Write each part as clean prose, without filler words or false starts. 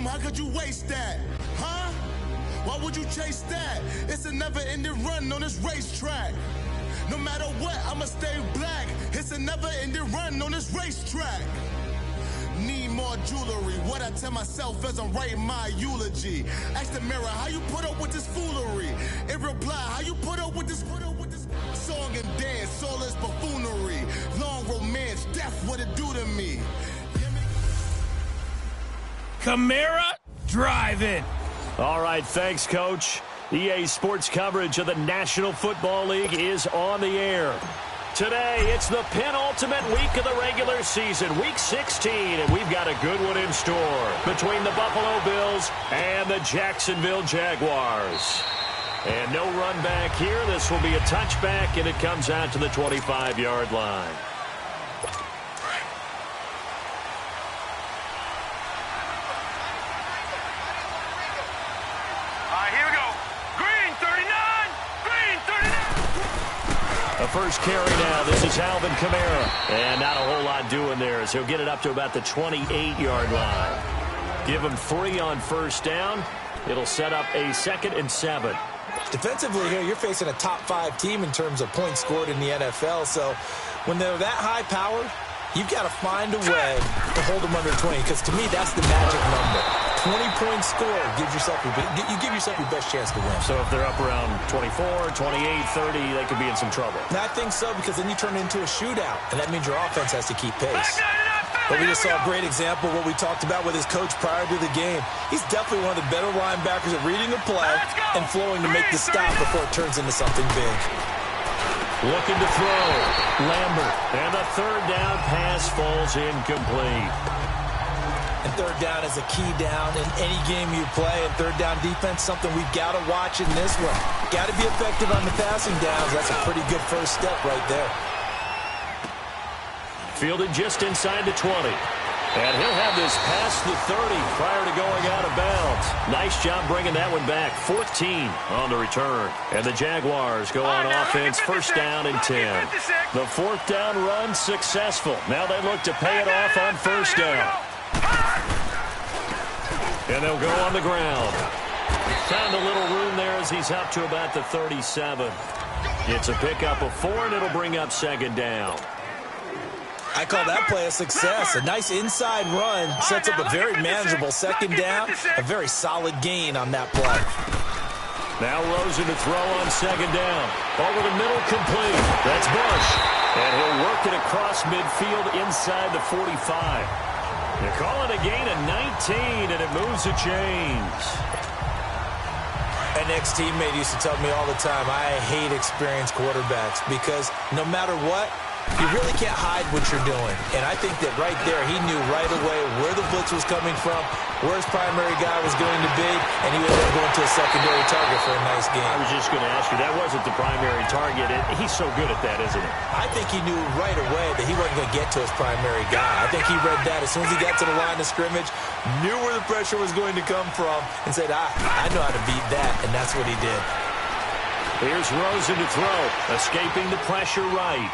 room, how could you waste that? Huh? Why would you chase that? It's a never-ending run on this racetrack. No matter what, I'ma stay black. It's a never-ending run on this racetrack. Need more jewelry. What I tell myself as I'm writing my eulogy. Ask the mirror, how you put up with this foolery? In reply, how you put up with this song and dance, soulless buffoonery. Long romance, death, what it do to me? Kamara, drive it. All right, thanks, Coach. EA Sports coverage of the National Football League is on the air. Today, it's the penultimate week of the regular season, Week 16, and we've got a good one in store between the Buffalo Bills and the Jacksonville Jaguars. And no run back here. This will be a touchback, and it comes out to the 25-yard line. The first carry now. This is Alvin Kamara. And not a whole lot doing there as he'll get it up to about the 28-yard line. Give him 3 on first down. It'll set up a 2nd and 7. Defensively here, you're facing a top 5 team in terms of points scored in the NFL. So when they're that high-powered, you've got to find a way to hold them under 20. Because to me, that's the magic number. 20 points scored gives yourself you give yourself your best chance to win. So if they're up around 24, 28, 30, they could be in some trouble. And I think so, because then you turn it into a shootout, and that means your offense has to keep pace. But we just saw a great example of what we talked about with his coach prior to the game. He's definitely one of the better linebackers at reading a play and flowing to make the stop before it turns into something big. Looking to throw. Lambert. And the third down pass falls incomplete. And third down is a key down in any game you play. And third down defense, something we've got to watch in this one. Got to be effective on the passing downs. That's a pretty good first step right there. Fielded just inside the 20. And he'll have this past the 30 prior to going out of bounds. Nice job bringing that one back. 14 on the return. And the Jaguars go on offense, first down and 10. The fourth down run successful. Now they look to pay it off on first down. And they'll go on the ground. Found a little room there as he's up to about the 37. It's a pickup of 4, and it'll bring up second down. I call that play a success. A nice inside run sets up a very manageable second down. A very solid gain on that play. Now Rosen to throw on second down. Over the middle, complete. That's Bush. And he'll work it across midfield inside the 45. They're calling a gain of 19, and it moves the chains. An ex-teammate used to tell me all the time, I hate experienced quarterbacks because no matter what, you really can't hide what you're doing. And I think that right there, he knew right away where the blitz was coming from, where his primary guy was going to be, and he was going to a secondary target for a nice game. I was just going to ask you, that wasn't the primary target. He's so good at that, isn't he? I think he knew right away that he wasn't going to get to his primary guy. I think he read that as soon as he got to the line of scrimmage, knew where the pressure was going to come from, and said, I know how to beat that, and that's what he did. Here's Rosen to throw, escaping the pressure right.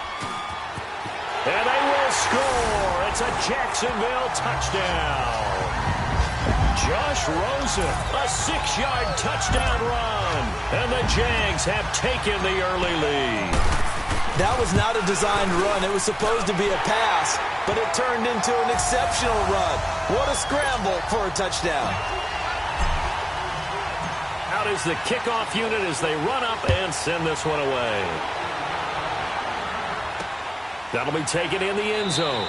And they will score. It's a Jacksonville touchdown. Josh Rosen, a 6-yard touchdown run. And the Jags have taken the early lead. That was not a designed run. It was supposed to be a pass, but it turned into an exceptional run. What a scramble for a touchdown. Out is the kickoff unit as they run up and send this one away. That'll be taken in the end zone.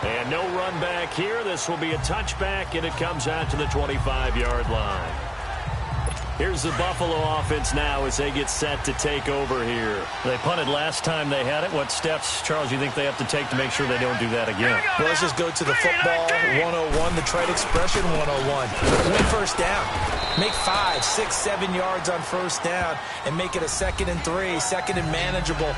And no run back here. This will be a touchback, and it comes out to the 25-yard line. Here's the Buffalo offense now as they get set to take over here. They punted last time they had it. What steps, Charles, you think they have to take to make sure they don't do that again? Well, let's just go to the football 101, the trade expression 101. Win first down. Make 5, 6, 7 yards on first down and make it a 2nd and 3, 2nd and manageable.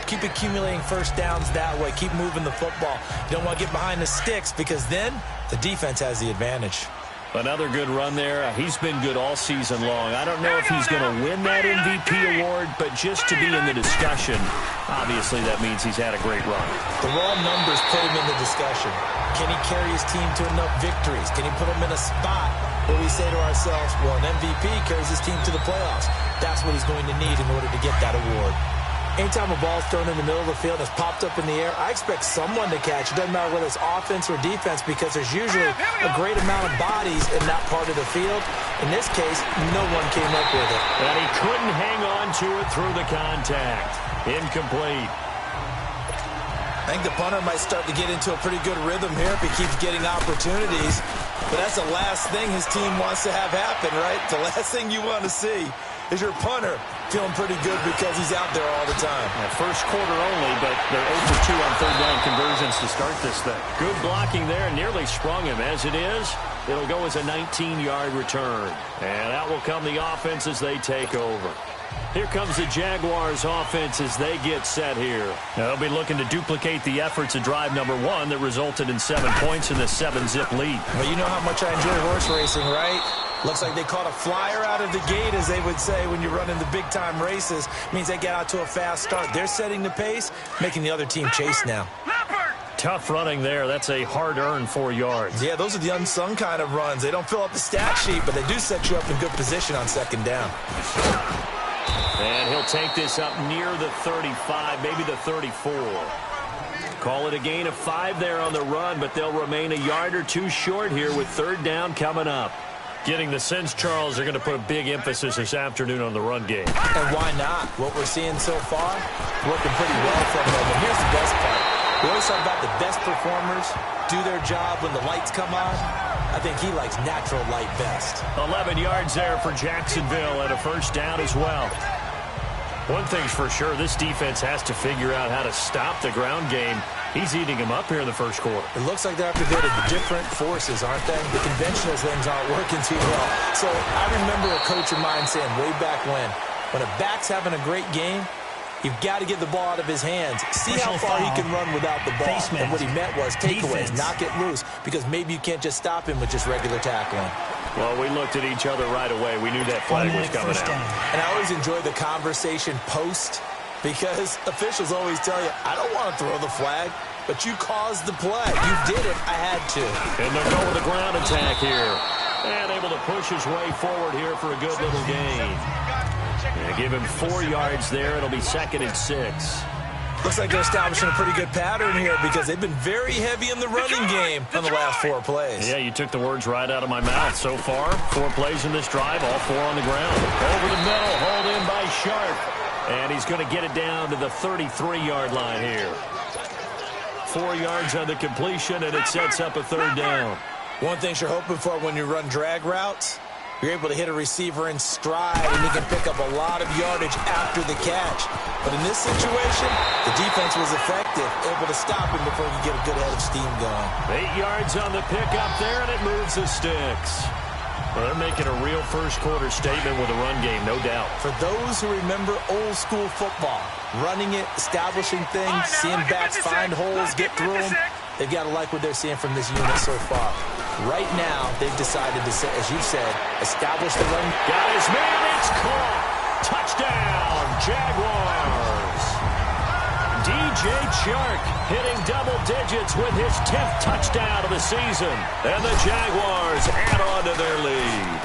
Keep accumulating first downs that way. Keep moving the football. You don't want to get behind the sticks because then the defense has the advantage. Another good run there. He's been good all season long. I don't know if he's going to win that MVP award, but just to be in the discussion, obviously that means he's had a great run. The raw numbers put him in the discussion. Can he carry his team to enough victories? Can he put them in a spot where we say to ourselves, well, an MVP carries his team to the playoffs. That's what he's going to need in order to get that award. Anytime a ball's thrown in the middle of the field and it's popped up in the air, I expect someone to catch. It doesn't matter whether it's offense or defense because there's usually a great amount of bodies in that part of the field. In this case, no one came up with it. And he couldn't hang on to it through the contact. Incomplete. I think the punter might start to get into a pretty good rhythm here if he keeps getting opportunities. But that's the last thing his team wants to have happen, right? The last thing you want to see is your punter feeling pretty good because he's out there all the time. First quarter only, but they're 0 for 2 on third down conversions to start this thing. Good blocking there, nearly sprung him. As it is, it'll go as a 19-yard return. And out will come the offense as they take over. Here comes the Jaguars offense as they get set here. Now, they'll be looking to duplicate the efforts of drive number 1 that resulted in 7 points in the 7-zip lead. Well, you know how much I enjoy horse racing, right? Looks like they caught a flyer out of the gate, as they would say when you're running the big-time races. Means they get out to a fast start. They're setting the pace, making the other team chase now. Tough running there. That's a hard-earned 4 yards. Yeah, those are the unsung kind of runs. They don't fill up the stat sheet, but they do set you up in good position on second down. And he'll take this up near the 35, maybe the 34. Call it a gain of 5 there on the run, but they'll remain a yard or 2 short here with third down coming up. Getting the sense, Charles, they're going to put a big emphasis this afternoon on the run game. And why not? What we're seeing so far, working pretty well from them. And here's the best part. We always talk about the best performers do their job when the lights come on. I think he likes natural light best. 11 yards there for Jacksonville and a first down as well. One thing's for sure, this defense has to figure out how to stop the ground game. He's eating them up here in the first quarter. It looks like they're up to go to different forces, aren't they? The conventional things aren't working too well. So I remember a coach of mine saying way back when a back's having a great game, you've got to get the ball out of his hands. See how far he can run without the ball. And what he meant was takeaways, knock it loose, because maybe you can't just stop him with just regular tackling. Well, we looked at each other right away. We knew that flag was coming out. And I always enjoy the conversation post, because officials always tell you, I don't want to throw the flag, but you caused the play. You did it. I had to. And they'll go with a ground attack here. And able to push his way forward here for a good little gain. And give him 4 yards there. It'll be 2nd and 6. Looks like they're establishing a pretty good pattern here because they've been very heavy in the running game on the last 4 plays. Yeah, you took the words right out of my mouth. So far, 4 plays in this drive, all 4 on the ground. Over the middle, hauled in by Sharp. And he's going to get it down to the 33-yard line here. 4 yards on the completion, and it sets up a third down. One thing you're hoping for when you run drag routes, you're able to hit a receiver in stride, and he can pick up a lot of yardage after the catch. But in this situation, the defense was effective, able to stop him before he could get a good head of steam going. 8 yards on the pickup there, and it moves the sticks. Well, they're making a real first-quarter statement with a run game, no doubt. For those who remember old-school football, running it, establishing things, seeing backs find holes, get through them, they've got to like what they're seeing from this unit so far. Right now, they've decided to, as you said, establish the run. Got his man, it's caught. Touchdown, Jaguars. DJ Chark hitting double digits with his 10th touchdown of the season. And the Jaguars add on to their lead.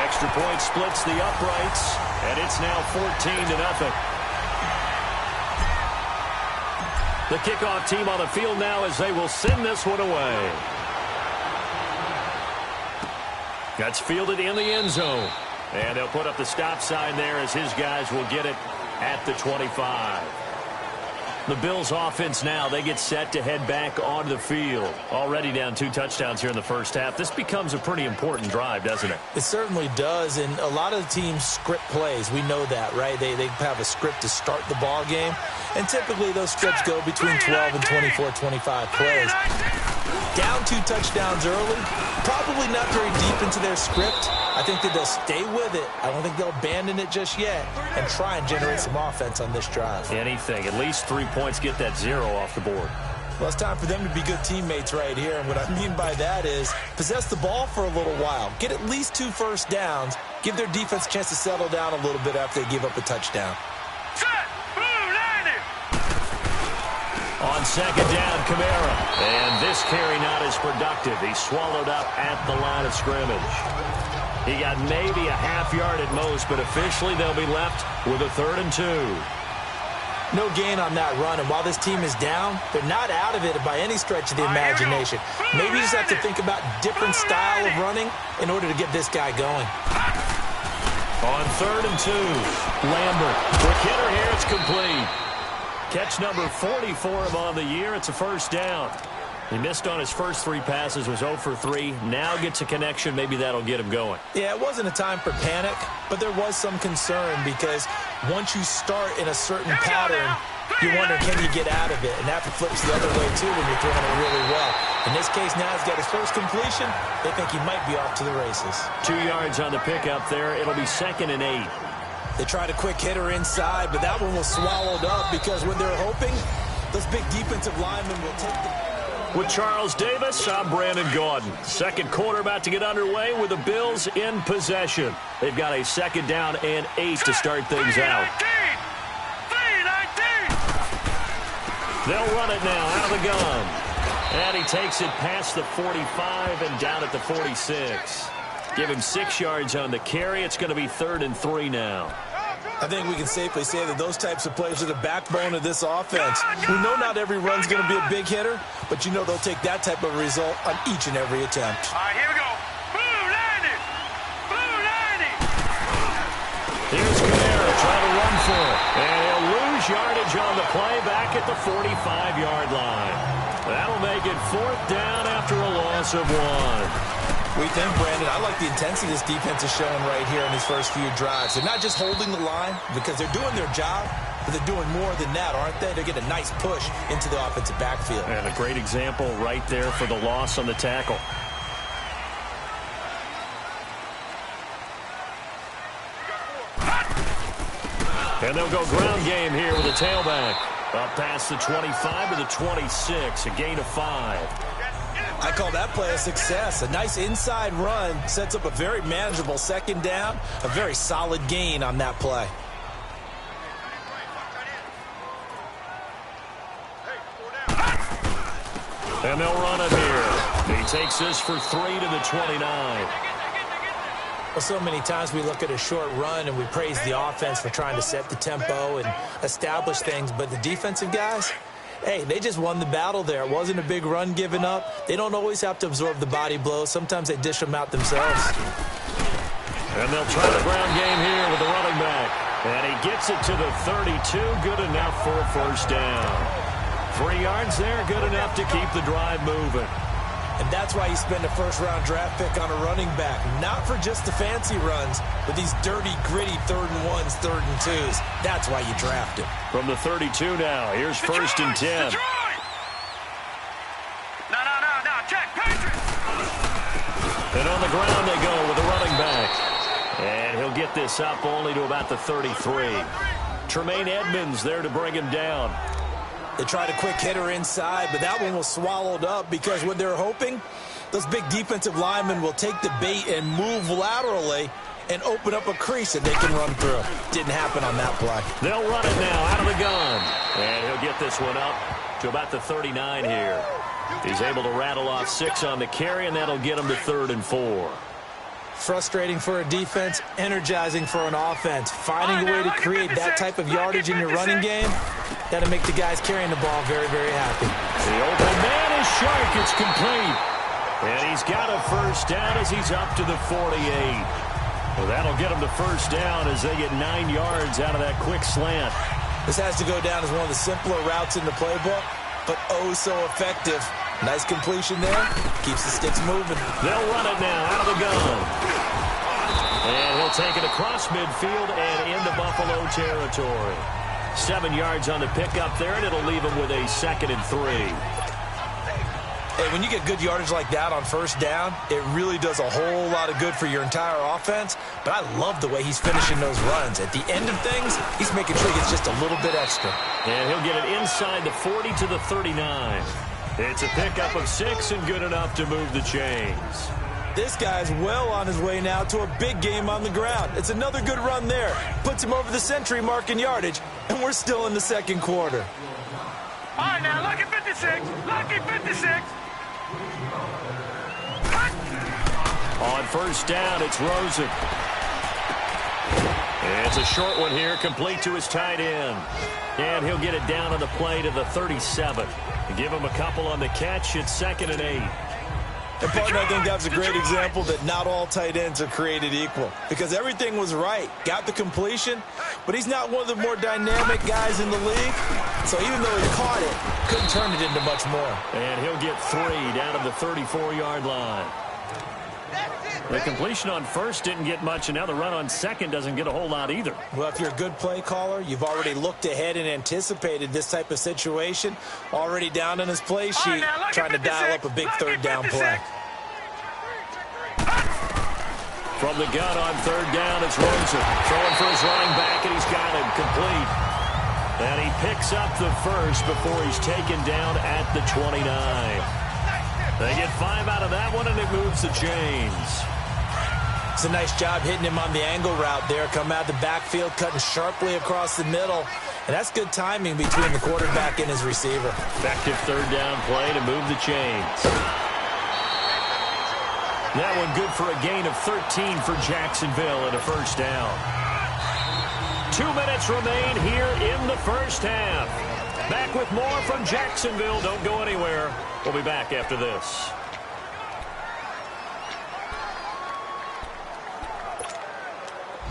Extra point splits the uprights, and it's now 14-0. The kickoff team on the field now as they will send this one away. That's fielded in the end zone. And they'll put up the stop sign there as his guys will get it at the 25. The Bills offense now, they get set to head back onto the field. Already down 2 touchdowns here in the first half. This becomes a pretty important drive, doesn't it? It certainly does, and a lot of teams script plays. We know that, right? They have a script to start the ball game, and typically those scripts go between 12 and 24, 25 plays. Down 2 touchdowns early, probably not very deep into their script. I think that they'll stay with it. I don't think they'll abandon it just yet and try and generate some offense on this drive. Anything. At least 3 points, get that 0 off the board. Well, it's time for them to be good teammates right here. And what I mean by that is possess the ball for a little while. Get at least 2 first downs. Give their defense a chance to settle down a little bit after they give up a touchdown. On second down, Kamara. And this carry not as productive. He's swallowed up at the line of scrimmage. He got maybe a half yard at most, but officially they'll be left with a 3rd and 2. No gain on that run, and while this team is down, they're not out of it by any stretch of the imagination. Maybe you just have to think about different style of running in order to get this guy going. On 3rd and 2, Lambert. Quick hitter here, it's complete. Catch number 44 of on the year. It's a first down. He missed on his first 3 passes, was 0 for 3. Now gets a connection. Maybe that'll get him going. Yeah, it wasn't a time for panic, but there was some concern because once you start in a certain pattern, you wonder, can you get out of it? And that flips the other way, too, when you're throwing it really well. In this case, now he's got his first completion. They think he might be off to the races. 2 yards on the pickup there. It'll be 2nd and 8. They tried a quick hitter inside, but that one was swallowed up because when they're hoping, those big defensive linemen will take the... With Charles Davis, I'm Brandon Gaudin. Second quarter about to get underway with the Bills in possession. They've got a 2nd down and 8 to start things out. They'll run it now out of the gun. And he takes it past the 45 and down at the 46. Give him 6 yards on the carry. It's going to be 3rd and 3 now. I think we can safely say that those types of plays are the backbone of this offense. We know not every run's going to be a big hitter, but you know they'll take that type of result on each and every attempt. All right, here we go. Blue 90. Blue 90. Here's Kamara trying to run for it. And he'll lose yardage on the play back at the 45-yard line. That'll make it 4th down after a loss of 1. We think, Brandon, I like the intensity this defense is showing right here in these first few drives. They're not just holding the line because they're doing their job, but they're doing more than that, aren't they? They're getting a nice push into the offensive backfield. And a great example right there for the loss on the tackle. And they'll go ground game here with the tailback. Up past the 25 to the 26, a gain of 5. I call that play a success. A nice inside run sets up a very manageable 2nd down, a very solid gain on that play. And they'll run it here. He takes this for 3 to the 29. Well, so many times we look at a short run and we praise the offense for trying to set the tempo and establish things, but the defensive guys, hey, they just won the battle there. It wasn't a big run given up. They don't always have to absorb the body blows. Sometimes they dish them out themselves. And they'll try the ground game here with the running back. And he gets it to the 32. Good enough for a first down. 3 yards there, good enough to keep the drive moving. And that's why you spend a first-round draft pick on a running back. Not for just the fancy runs, but these dirty, gritty 3rd and 1s, 3rd and 2s. That's why you draft him. From the 32 now, here's 1st and 10. No, check, Patriots. And on the ground they go with the running back. And he'll get this up only to about the 33. Tremaine Edmonds there to bring him down. They tried a quick hitter inside, but that one was swallowed up because when they're hoping, those big defensive linemen will take the bait and move laterally and open up a crease that they can run through. Didn't happen on that play. They'll run it now out of the gun. And he'll get this one up to about the 39 here. He's able to rattle off 6 on the carry, and that'll get him to 3rd and 4. Frustrating for a defense, energizing for an offense. Finding a way to create that type of yardage in your running game, that'll make the guys carrying the ball very, very happy. The open man is sharp. It's complete. And he's got a first down as he's up to the 48. Well, that'll get him the first down as they get 9 yards out of that quick slant. This has to go down as one of the simpler routes in the playbook, but oh so effective. Nice completion there. Keeps the sticks moving. They'll run it now out of the gun. And he'll take it across midfield and into Buffalo territory. 7 yards on the pickup there, and it'll leave him with a 2nd and 3. Hey, when you get good yardage like that on first down, it really does a whole lot of good for your entire offense. But I love the way he's finishing those runs. At the end of things, he's making sure he gets just a little bit extra. And he'll get it inside the 40 to the 39. It's a pickup of 6 and good enough to move the chains. This guy's well on his way now to a big game on the ground. It's another good run there. Puts him over the century mark in yardage, and we're still in the second quarter. All right, now, lucky 56. Lucky 56. On first down, it's Rosen. It's a short one here, complete to his tight end. And he'll get it down on the play to the 37. Give him a couple on the catch. It's 2nd and 8. And, partner, I think that's a great example that not all tight ends are created equal, because everything was right. Got the completion, but he's not one of the more dynamic guys in the league. So even though he caught it, couldn't turn it into much more. And he'll get 3 down to the 34-yard line. The completion on first didn't get much, and now the run on second doesn't get a whole lot either. Well, if you're a good play caller, you've already looked ahead and anticipated this type of situation. Already down on his play sheet, trying to dial up a big third down play. From the gun on third down, it's Rosen. Throwing for his running back, and he's got him complete. And he picks up the first before he's taken down at the 29. They get 5 out of that one, and it moves the chains. It's a nice job hitting him on the angle route there. Come out the backfield, cutting sharply across the middle. And that's good timing between the quarterback and his receiver. Effective third down play to move the chains. That one good for a gain of 13 for Jacksonville and a first down. 2 minutes remain here in the first half. Back with more from Jacksonville. Don't go anywhere. We'll be back after this.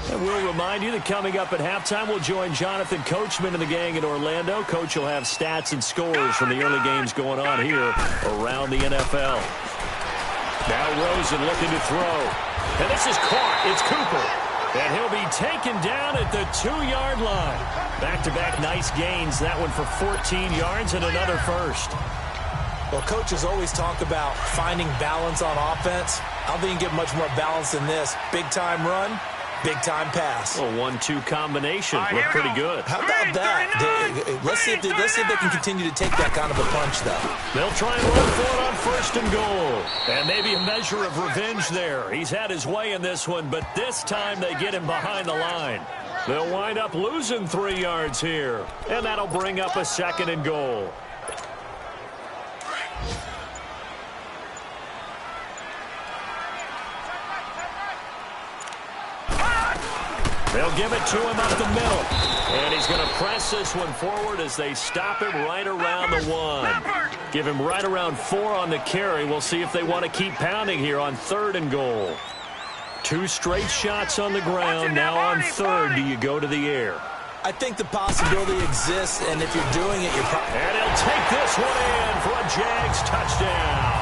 And we'll remind you that coming up at halftime, we'll join Jonathan Coachman and the gang in Orlando. Coach will have stats and scores from the early games going on here around the NFL. Now Rosen looking to throw. And this is caught. It's Cooper. And he'll be taken down at the 2-yard line. Back-to-back nice gains. That one for 14 yards and another first. Well, coaches always talk about finding balance on offense. I don't think you can get much more balance than this. Big-time run, big-time pass. A 1-2 combination. Look pretty good. How about that? Let's see if they can continue to take that kind of a punch, though. They'll try and run for it on first and goal. And maybe a measure of revenge there. He's had his way in this one, but this time they get him behind the line. They'll wind up losing 3 yards here. And that'll bring up a 2nd and goal. They'll give it to him up the middle. And he's going to press this one forward as they stop him right around the 1. Give him right around 4 on the carry. We'll see if they want to keep pounding here on 3rd and goal. 2 straight shots on the ground. Now on 3rd, do you go to the air? I think the possibility exists, and if you're doing it, you're probably... And he'll take this one in for a Jags touchdown.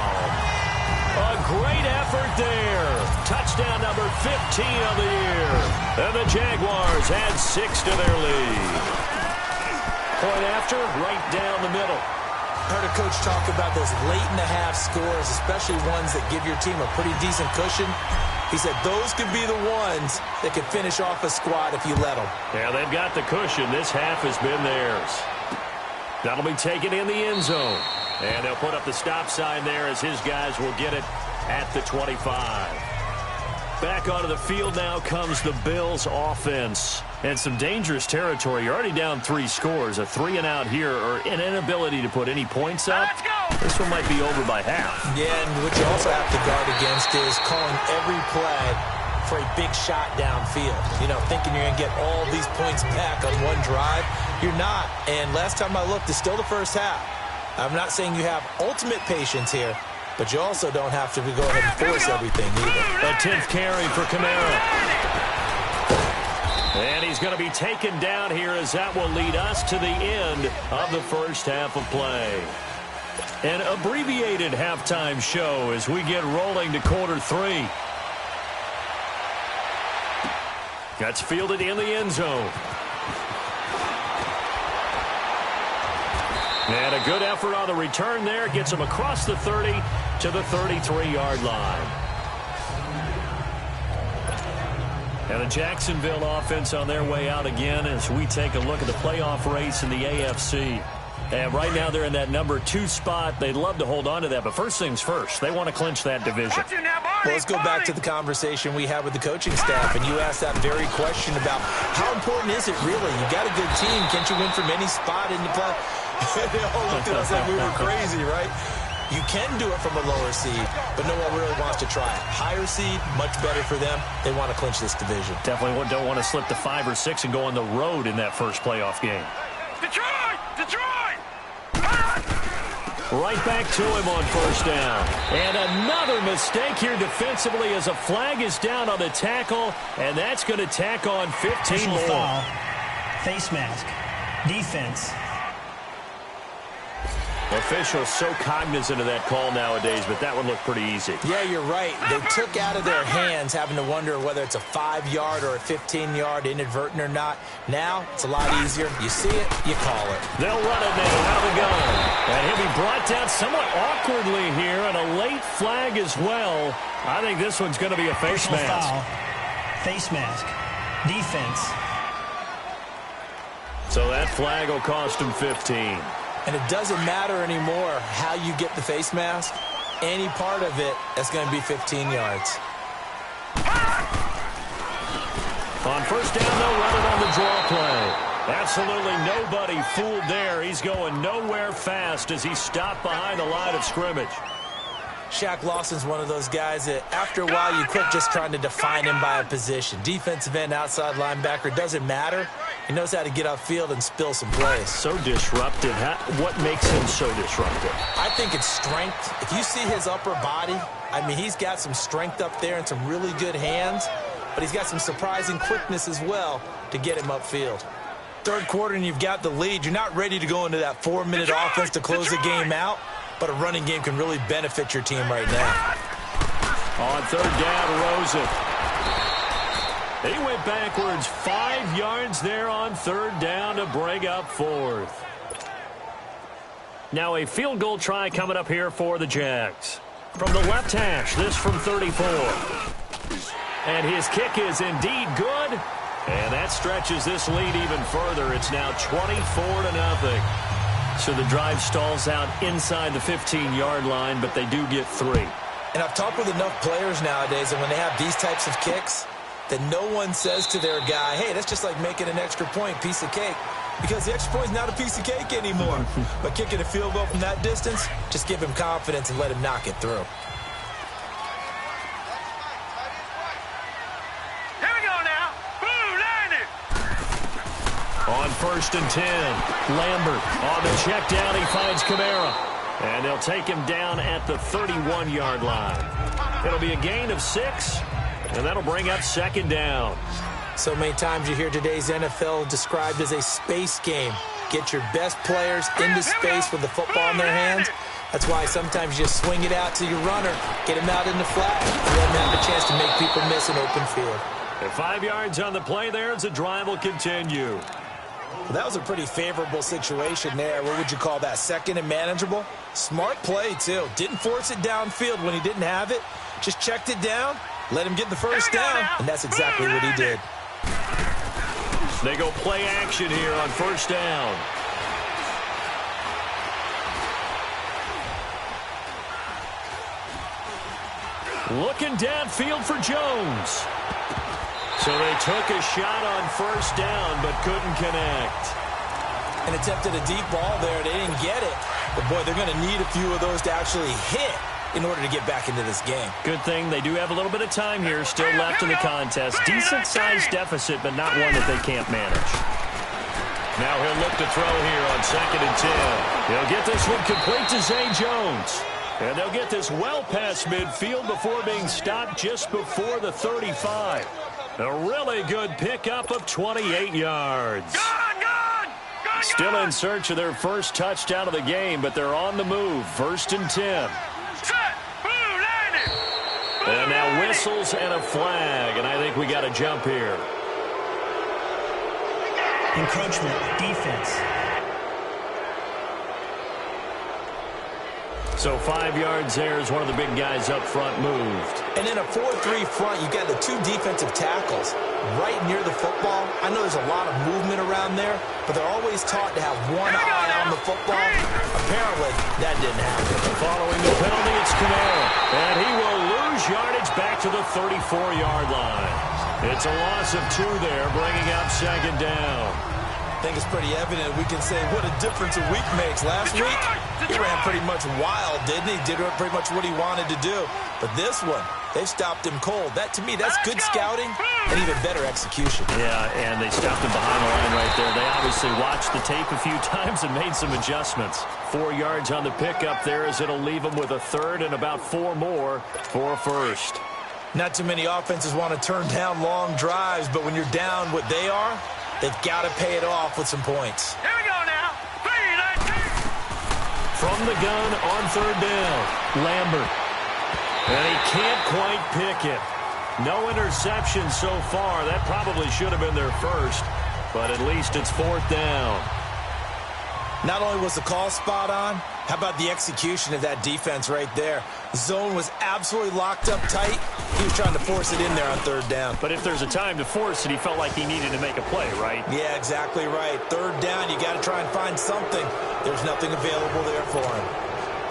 A great effort there. Touchdown number 15 of the year. And the Jaguars add 6 to their lead. Point after, right down the middle. I heard a coach talk about those late-in-the-half scores, especially ones that give your team a pretty decent cushion. He said those could be the ones that could finish off a squad if you let them. Yeah, they've got the cushion. This half has been theirs. That'll be taken in the end zone. And they'll put up the stop sign there as his guys will get it at the 25. Back onto the field now comes the Bills offense. And some dangerous territory. You're already down 3 scores. A 3-and-out here or an inability to put any points up. Let's go! This one might be over by half. Yeah, and what you also have to guard against is calling every play for a big shot downfield. You know, thinking you're going to get all these points back on one drive. You're not. And last time I looked, it's still the first half. I'm not saying you have ultimate patience here, but you also don't have to go ahead and force everything either. A 10th carry for Kamara. And he's going to be taken down here as that will lead us to the end of the first half of play. An abbreviated halftime show as we get rolling to quarter 3. That's fielded in the end zone. And a good effort on the return there. Gets him across the 30 to the 33-yard line. And the Jacksonville offense on their way out again as we take a look at the playoff race in the AFC. And right now they're in that number 2 spot. They'd love to hold on to that, but first things first, they want to clinch that division. Well, let's go back to the conversation we had with the coaching staff, and you asked that very question about how important is it really? You got a good team. Can't you win from any spot in the play? They all looked at us like we were crazy, right? You can do it from a lower seed, but no one really wants to try it. Higher seed, much better for them. They want to clinch this division. Definitely don't want to slip to 5 or 6 and go on the road in that first playoff game. Detroit! Detroit! Right back to him on first down. And another mistake here defensively as a flag is down on the tackle, and that's going to tack on 15 more. Foul. Face mask. Defense. Officials so cognizant of that call nowadays, but that would look pretty easy. Yeah, you're right. They took out of their hands having to wonder whether it's a 5-yard or a 15-yard inadvertent or not. Now, it's a lot easier. You see it, you call it. They'll run it now. Now the gun. And he'll be brought down somewhat awkwardly here, and a late flag as well. I think this one's going to be a face mask. Foul. Face mask. Defense. So that flag will cost him 15. And it doesn't matter anymore how you get the face mask. Any part of it is going to be 15 yards. On first down, they'll run it on the draw play. Absolutely nobody fooled there. He's going nowhere fast as he stopped behind the line of scrimmage. Shaq Lawson's one of those guys that after a while you quit just trying to define him by a position. Defensive end, outside linebacker, doesn't matter. He knows how to get upfield and spill some plays. So disruptive. What makes him so disruptive? I think it's strength. If you see his upper body, I mean, he's got some strength up there and some really good hands, but he's got some surprising quickness as well to get him upfield. Third quarter and you've got the lead. You're not ready to go into that 4-minute offense to close the game out, but a running game can really benefit your team right now. On third down, Rosen. He went backwards 5 yards there on third down to bring up fourth. Now a field goal try coming up here for the Jags. From the left hash, this from 34. And his kick is indeed good. And that stretches this lead even further. It's now 24-0. So the drive stalls out inside the 15-yard line, but they do get 3. And I've talked with enough players nowadays, and when they have these types of kicks, that no one says to their guy, hey, that's just like making an extra point, piece of cake. Because the extra point is not a piece of cake anymore. But kicking a field goal from that distance, just give him confidence and let him knock it through. Here we go now. Boo, landed. On first and 10, Lambert on the check down. He finds Kamara. And they'll take him down at the 31-yard line. It'll be a gain of 6. And that'll bring up second down. So many times you hear today's NFL described as a space game. Get your best players into space with the football in their hands. That's why sometimes you just swing it out to your runner, get him out in the flat, and let him have a chance to make people miss an open field. And 5 yards on the play there as the drive will continue. Well, that was a pretty favorable situation there. What would you call that? Second and manageable? Smart play, too. Didn't force it downfield when he didn't have it. Just checked it down. Let him get the first down, and that's exactly what he did. They go play action here on first down. Looking downfield for Jones. So they took a shot on first down, but couldn't connect. And attempted a deep ball there. They didn't get it. But, boy, they're going to need a few of those to actually hit in order to get back into this game. Good thing they do have a little bit of time here still left in the contest. Decent-sized deficit, but not one that they can't manage. Now he'll look to throw here on second and 10. He'll get this one complete to Zay Jones. And they'll get this well past midfield before being stopped just before the 35. A really good pickup of 28 yards. Still in search of their first touchdown of the game, but they're on the move. First and 10. And now whistles and a flag, and I think we got to jump here. Encroachment, defense. So So 5 yards there as one of the big guys up front moved. And in a 4-3 front, you got the 2 defensive tackles right near the football. I know there's a lot of movement around there, but they're always taught to have one eye on the football. Apparently, that didn't happen. Following the penalty, it's Camara. And he will lose yardage back to the 34-yard line. It's a loss of 2 there, bringing up second down. I think it's pretty evident we can say what a difference a week makes. Last week, he ran pretty much wild, didn't he? Did pretty much what he wanted to do. But this one, they've stopped him cold. That, to me, that's good scouting and even better execution. Yeah, and they stopped him behind the line right there. They obviously watched the tape a few times and made some adjustments. 4 yards on the pickup there as it'll leave him with a third and about 4 more for a first. Not too many offenses want to turn down long drives, but when you're down what they are, they've got to pay it off with some points. Here we go now. 3-19. From the gun on third down, Lambert. And he can't quite pick it. No interception so far. That probably should have been their first, but at least it's 4th down. Not only was the call spot on, how about the execution of that defense right there? Zone was absolutely locked up tight. He was trying to force it in there on third down. But if there's a time to force it, he felt like he needed to make a play, right? Yeah, exactly right. Third down, you got to try and find something. There's nothing available there for him.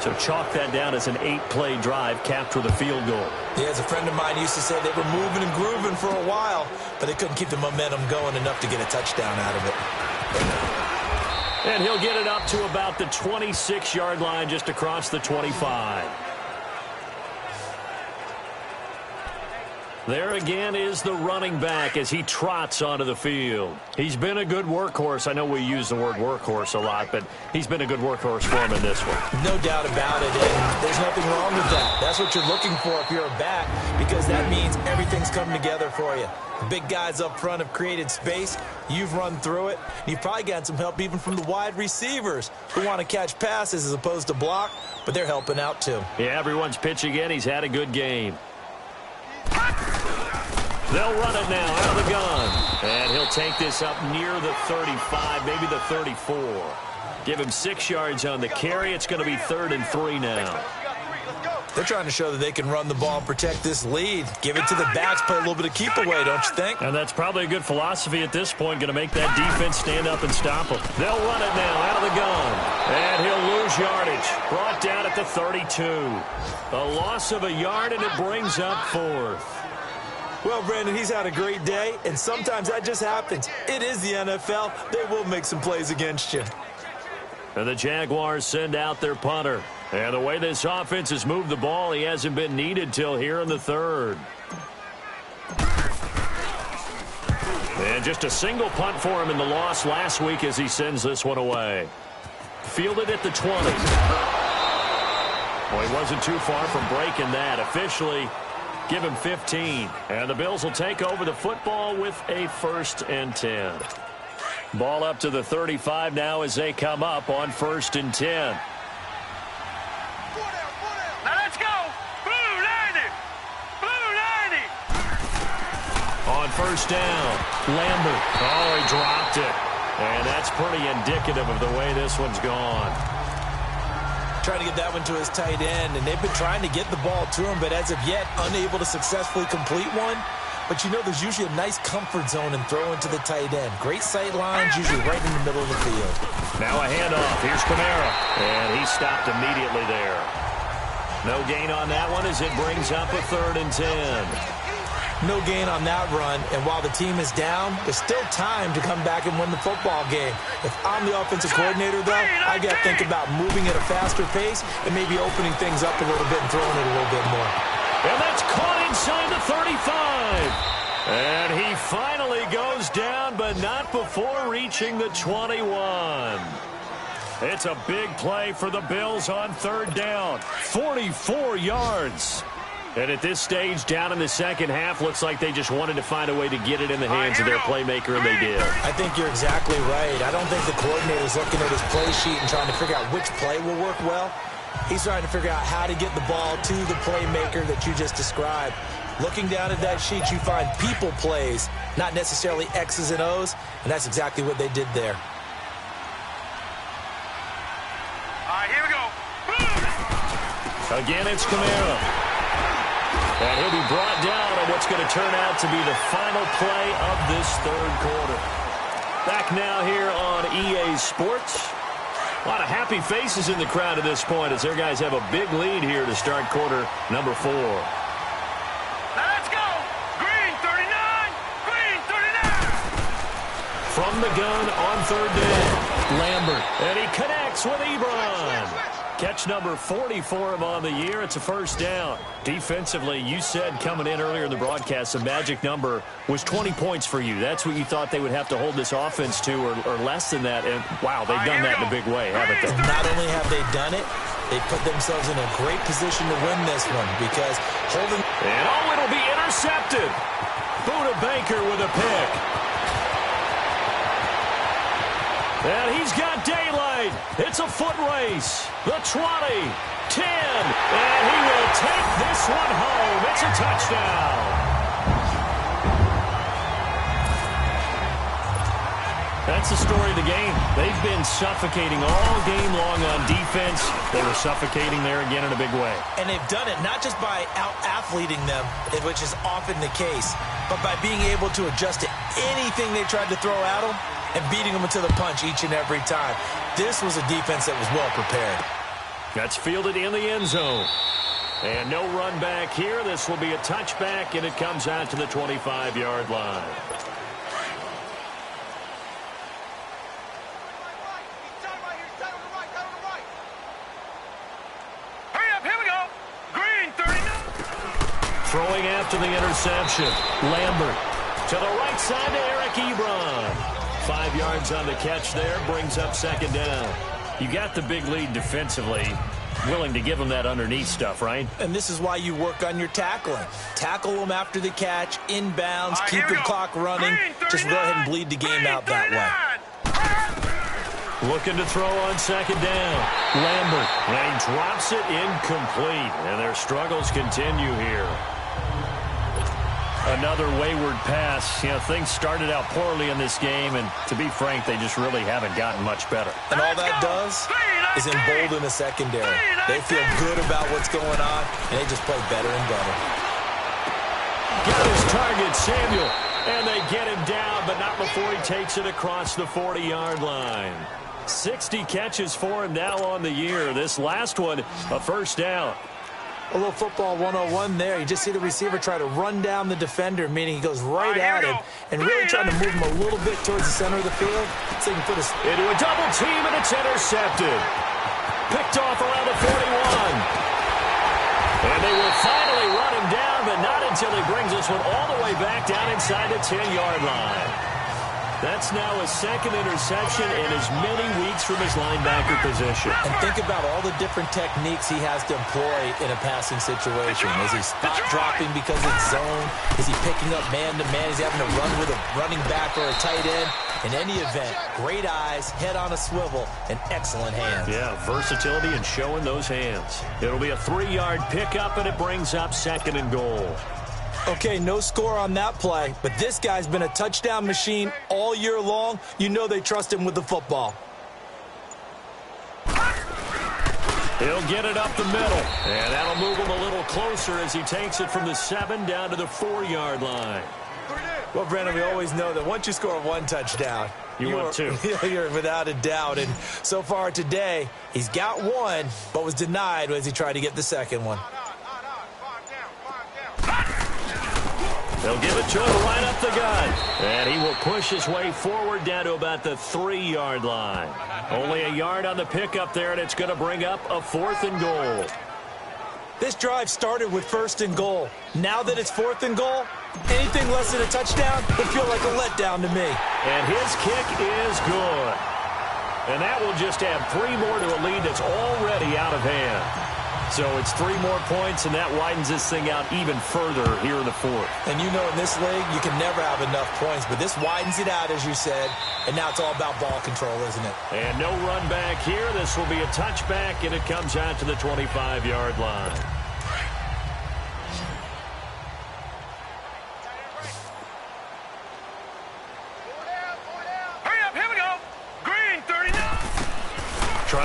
So chalk that down as an 8-play drive capped with a field goal. Yeah, as a friend of mine used to say, they were moving and grooving for a while, but they couldn't keep the momentum going enough to get a touchdown out of it. And he'll get it up to about the 26-yard line just across the 25. There again is the running back as he trots onto the field. He's been a good workhorse. I know we use the word workhorse a lot, but he's been a good workhorse for him in this one. No doubt about it, and there's nothing wrong with that. That's what you're looking for if you're a back, because that means everything's coming together for you. The big guys up front have created space. You've run through it. You've probably gotten some help even from the wide receivers who want to catch passes as opposed to block, but they're helping out too. Yeah, everyone's pitching in. He's had a good game. They'll run it now out of the gun. And he'll take this up near the 35, maybe the 34. Give him 6 yards on the carry. It's going to be 3rd and 3 now. They're trying to show that they can run the ball and protect this lead. Give it to the backs, play a little bit of keep away, don't you think? And that's probably a good philosophy at this point, going to make that defense stand up and stop them. They'll run it now out of the gun. And he'll lose yardage. Brought down at the 32. A loss of a yard, and it brings up 4th. Well, Brandon, he's had a great day, and sometimes that just happens. It is the NFL. They will make some plays against you. And the Jaguars send out their punter. And the way this offense has moved the ball, he hasn't been needed till here in the 3rd. And just a single punt for him in the loss last week as he sends this one away. Fielded at the 20. Well, he wasn't too far from breaking that. Officially, give him 15. And the Bills will take over the football with a 1st and 10. Ball up to the 35 now as they come up on 1st and 10. Now let's go. Blue 90. Blue 90. On 1st down, Lambert. Oh, he dropped it. And that's pretty indicative of the way this one's gone. Trying to get that one to his tight end, and they've been trying to get the ball to him, but as of yet, unable to successfully complete one. But you know there's usually a nice comfort zone in throwing to the tight end. Great sight lines, usually right in the middle of the field. Now a handoff. Here's Camara. And he stopped immediately there. No gain on that one as it brings up a 3rd and 10. No gain on that run, and while the team is down, there's still time to come back and win the football game. If I'm the offensive coordinator, though, I got to think about moving at a faster pace and maybe opening things up a little bit and throwing it a little bit more. And that's caught inside the 35. And he finally goes down, but not before reaching the 21. It's a big play for the Bills on 3rd down. 44 yards. And at this stage, down in the second half, looks like they just wanted to find a way to get it in the hands of their playmaker, and they did. I think you're exactly right. I don't think the coordinator's looking at his play sheet and trying to figure out which play will work well. He's trying to figure out how to get the ball to the playmaker that you just described. Looking down at that sheet, you find people plays, not necessarily X's and O's, and that's exactly what they did there. All right, here we go. Again, it's Kamara. And he'll be brought down on what's going to turn out to be the final play of this third quarter. Back now here on EA Sports. A lot of happy faces in the crowd at this point as their guys have a big lead here to start quarter number 4. Let's go! Green 39! Green 39! From the gun on third down, Lambert. And he connects with Ebron. Catch number 40 for him on the year. It's a first down. Defensively, you said coming in earlier in the broadcast, the magic number was 20 points for you. That's what you thought they would have to hold this offense to or less than that. And, wow, they've done that in a big way, haven't they? Not only have they done it, they put themselves in a great position to win this one because holding... And, it'll be intercepted. Buda Baker with a pick. And he's got daylight. It's a foot race. The 20, 10, and he will take this one home. It's a touchdown. That's the story of the game. They've been suffocating all game long on defense. They were suffocating there again in a big way. And they've done it not just by out-athleting them, which is often the case, but by being able to adjust to anything they tried to throw at them and beating them to the punch each and every time. This was a defense that was well prepared. That's fielded in the end zone. And no run back here. This will be a touchback, and it comes out to the 25-yard line. Hurry up, here we go! Green 39! Throwing after the interception. Lambert to the right side to Eric Ebron. 5 yards on the catch there, brings up second down. You got the big lead defensively. Willing to give them that underneath stuff, right? And this is why you work on your tackling. Tackle them after the catch, inbounds, keep the clock running. Just go ahead and bleed the game out that way. Looking to throw on second down. Lambert, and he drops it incomplete. And their struggles continue here. Another wayward pass. You know, things started out poorly in this game, and to be frank, they just really haven't gotten much better. And all that does is embolden the secondary. They feel good about what's going on, and they just play better and better. Got his target, Samuel, and they get him down, but not before he takes it across the 40-yard line. 60 catches for him now on the year. This last one, a first down. A little football 101 there. You just see the receiver try to run down the defender, meaning he goes right at him and really trying to move him a little bit towards the center of the field so he can put his... Into a double team, and it's intercepted. Picked off around the 41. And they will finally run him down, but not until he brings this one all the way back down inside the 10-yard line. That's now a second interception in as many weeks from his linebacker position. And think about all the different techniques he has to employ in a passing situation. Is he spot dropping because it's zone? Is he picking up man-to-man? Is he having to run with a running back or a tight end? In any event, great eyes, head on a swivel, and excellent hands. Yeah, versatility and showing those hands. It'll be a 3-yard pickup, and it brings up second and goal. Okay, no score on that play, but this guy's been a touchdown machine all year long. You know they trust him with the football. He'll get it up the middle, and that'll move him a little closer as he takes it from the 7 down to the 4-yard line. Well, Brandon, we always know that once you score one touchdown, you want two. You're without a doubt. And so far today, he's got one, but was denied as he tried to get the second one. They'll give it to him right up the gut. And he will push his way forward down to about the 3-yard line. Only a yard on the pickup there, and it's going to bring up a 4th and goal. This drive started with 1st and goal. Now that it's 4th and goal, anything less than a touchdown would feel like a letdown to me. And his kick is good. And that will just add 3 more to a lead that's already out of hand. So it's 3 more points, and that widens this thing out even further here in the 4th. And you know in this league, you can never have enough points, but this widens it out, as you said, and now it's all about ball control, isn't it? And no run back here. This will be a touchback, and it comes out to the 25-yard line.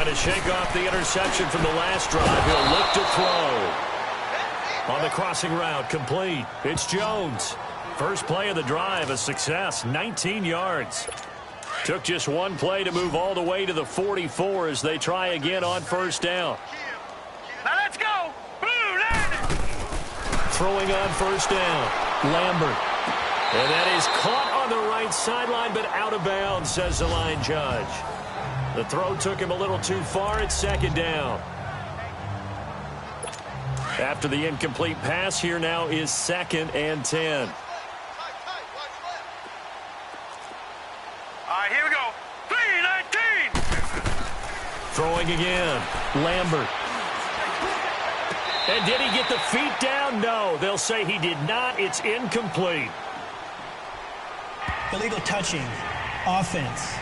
Trying to shake off the interception from the last drive. He'll look to throw. On the crossing route, complete. It's Jones. First play of the drive, a success, 19 yards. Took just one play to move all the way to the 44 as they try again on first down. Now let's go. Blue landing. Throwing on first down, Lambert. And that is caught on the right sideline, but out of bounds, says the line judge. The throw took him a little too far at second down. After the incomplete pass, here now is 2nd and 10. All right, here we go. 3-19. Throwing again, Lambert. And did he get the feet down? No, they'll say he did not. It's incomplete. Illegal touching. Offense.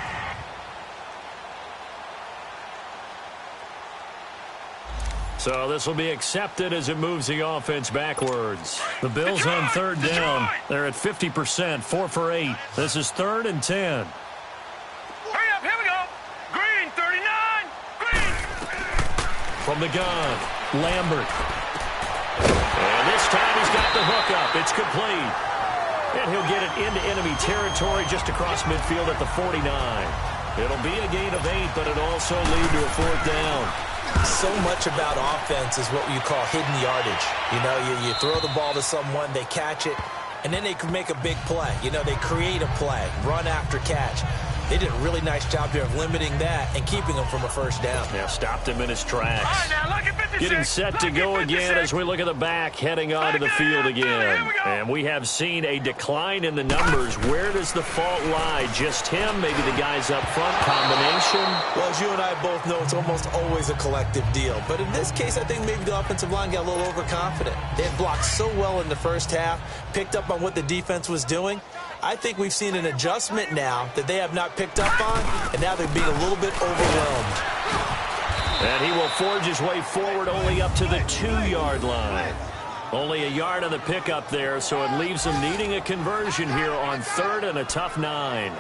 So this will be accepted as it moves the offense backwards. The Bills on third down. They're at 50%, 4 for 8. This is 3rd and 10. Hurry up, here we go. Green, 39. Green. From the gun, Lambert. And this time he's got the hook up. It's complete. And he'll get it into enemy territory just across midfield at the 49. It'll be a gain of 8, but it'll also lead to a 4th down. So much about offense is what you call hidden yardage. You know, you throw the ball to someone, they catch it, and then they can make a big play. You know, they create a play, run after catch. They did a really nice job here of limiting that and keeping him from a first down. Yeah, stopped him in his tracks. All right, now, look at 56. Getting set to go again as we look at the back, heading onto the field again. And we have seen a decline in the numbers. Where does the fault lie? Just him? Maybe the guys up front? Combination? Well, as you and I both know, it's almost always a collective deal. But in this case, I think maybe the offensive line got a little overconfident. They had blocked so well in the first half, picked up on what the defense was doing. I think we've seen an adjustment now that they have not picked up on, and now they're being a little bit overwhelmed. And he will forge his way forward only up to the 2-yard line. Only a yard on the pickup there, so it leaves them needing a conversion here on 3rd and a tough 9.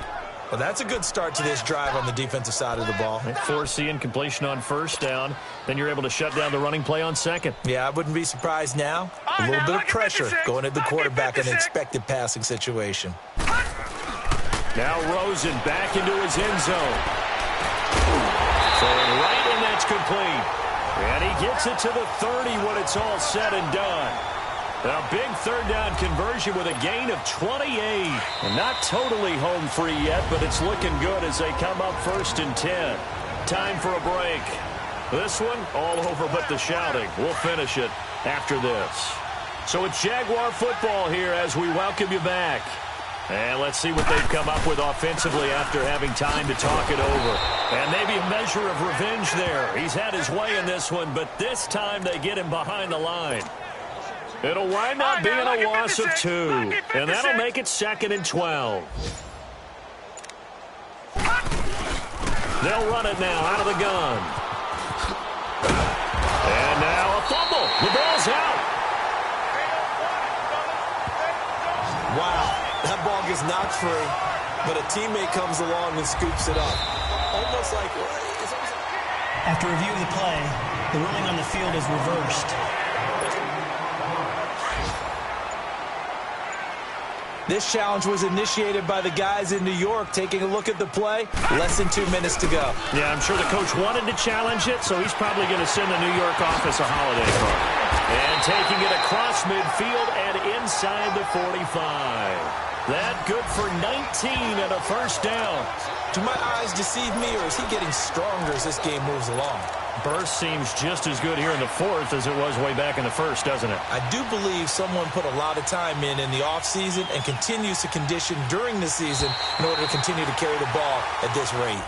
Well, that's a good start to this drive on the defensive side of the ball. Force the incompletion on first down. Then you're able to shut down the running play on 2nd. Yeah, I wouldn't be surprised now. A little bit of pressure going at the quarterback in an expected passing situation. Now Rosen back into his end zone. Throwing right, and that's complete. And he gets it to the 30 when it's all said and done. A big 3rd down conversion with a gain of 28. And not totally home free yet, but it's looking good as they come up 1st and 10. Time for a break. This one, all over but the shouting. We'll finish it after this. So it's Jaguar football here as we welcome you back. And let's see what they've come up with offensively after having time to talk it over. And maybe a measure of revenge there. He's had his way in this one, but this time they get him behind the line. It'll wind up being a loss of 2. And that'll make it 2nd and 12. They'll run it now out of the gun. And now a fumble. The ball's out. Wow. That ball gets knocked free, but a teammate comes along and scoops it up. Almost like... After review of the play, the ruling on the field is reversed. This challenge was initiated by the guys in New York. Taking a look at the play, less than 2 minutes to go. Yeah, I'm sure the coach wanted to challenge it, so he's probably going to send the New York office a holiday card. And taking it across midfield and inside the 45. That good for 19 and a first down. Do my eyes deceive me, or is he getting stronger as this game moves along? Burst seems just as good here in the 4th as it was way back in the 1st, doesn't it? I do believe someone put a lot of time in the offseason and continues to condition during the season in order to continue to carry the ball at this rate.